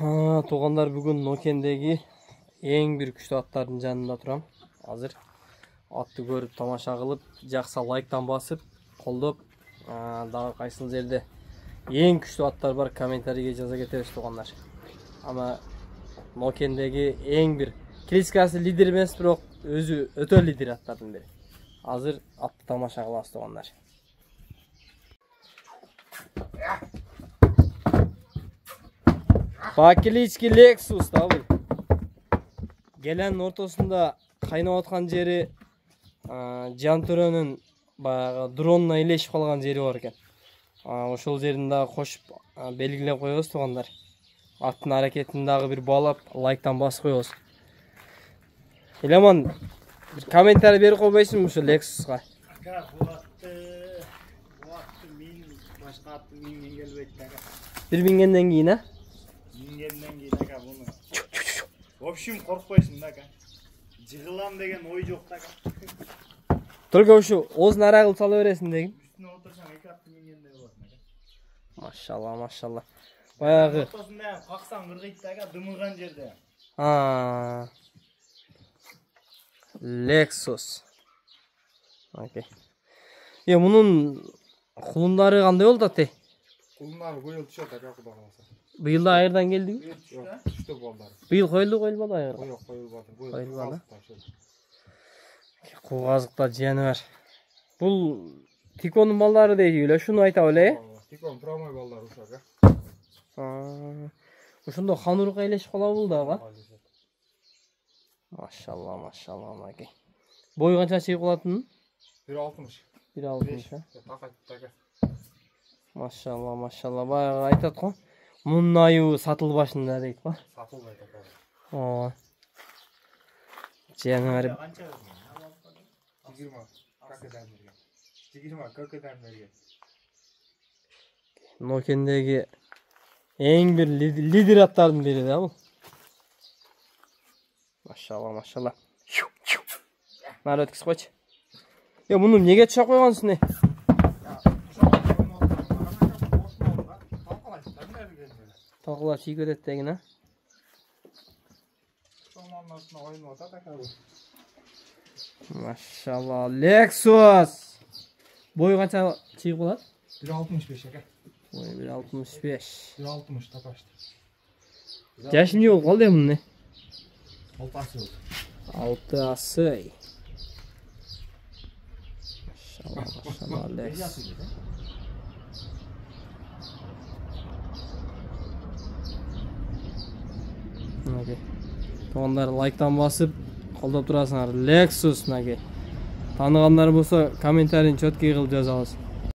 Туғандар, бүгін Нокендегі ең бір күшті аттардың жанында тұрам. Азыр атты көріп, тамаша қылып, жақса лайктан басып, қолдап, дағы қайсыл жерде ең күшті аттар бар, комментарийге жаза кетеріш туғандар. Ама Нокендегі ең бір классикасы лидер емес, бірақ өзі өте лидер аттардың бірі. Азыр атты тамаша қыласыз туғандар. Бакилички Lexus да бұл. Гелен ортасында қайнап отқан жері Жантөрөнің дронына илешіп қалған жері бар екен. Ошол жерінде қошып белгілеп қойыңыз туғандар. Аттың әрекетіндағы бір балап, лайктан басып қойыңыз. Еламан, бір комментарий беріп қойбайсың мұшы Lexusқа? Бұл атты мен башқа атты менен келбейді. Bir bingenden giyin ha? Mingenнен кейін ака бұны. В общем, қорқпайсың да ака. Жығылам деген ой жоқ та ака. Только ушу озын ара қылып сала бересің деген. Үстіне отырсаң екі атты мингенде боласың ака. Машалла, машалла. Баяғы. Ортасында қақсаң қырғиды да ака, дымылған жерде. Lexus. Окей. Мұның құлындары қандай болды аты? Құлындары көйіл түшеді ака, құда қаласа. Биыл да айырдан келді ме? Жоқ, түсті болдары. Биыл қойылды айырға? Жоқ, қойылбады. Қойылбады. Қуғазықта жияны бар. Бұл Тиконның балдары дейді, өлі шуны айта өлі? Тикон промой балдары ұшақ. Ушында қанұрға елешіп қала болды аға? Машалла, машалла, мәке. Бой қанша шей қылатының? 1.60. 1.60. Тақайтты ака. Машалла, машалла. Баяғы айтады қой. Мұның айы сатыл башында дейді қой. Сатыл дейді ака. Жияны бәрі. Қанша берген? 20 көкеден берген. 20 көкеден берген. Нокендегі ең бір лидер аттардың бірі да бұл. Машалла, машалла. Нар өткіз қойшы. Мұны неге түша қойғансың не? Талқылап шейік өтеді деген, Машалла, Lexus! Бой қанша шейік болады? 1.65 ака. Ой, 1.65. 1.60 тапашты. Жашы не болып қалды мұны не? 6 асы болды. 6 асы. Машалла, машалла, Lexus. Туғандар лайктан басып, қолдап тұрасыңар. Lexus, Танығандар болса, комментарийін чөткей қылып жазалысың.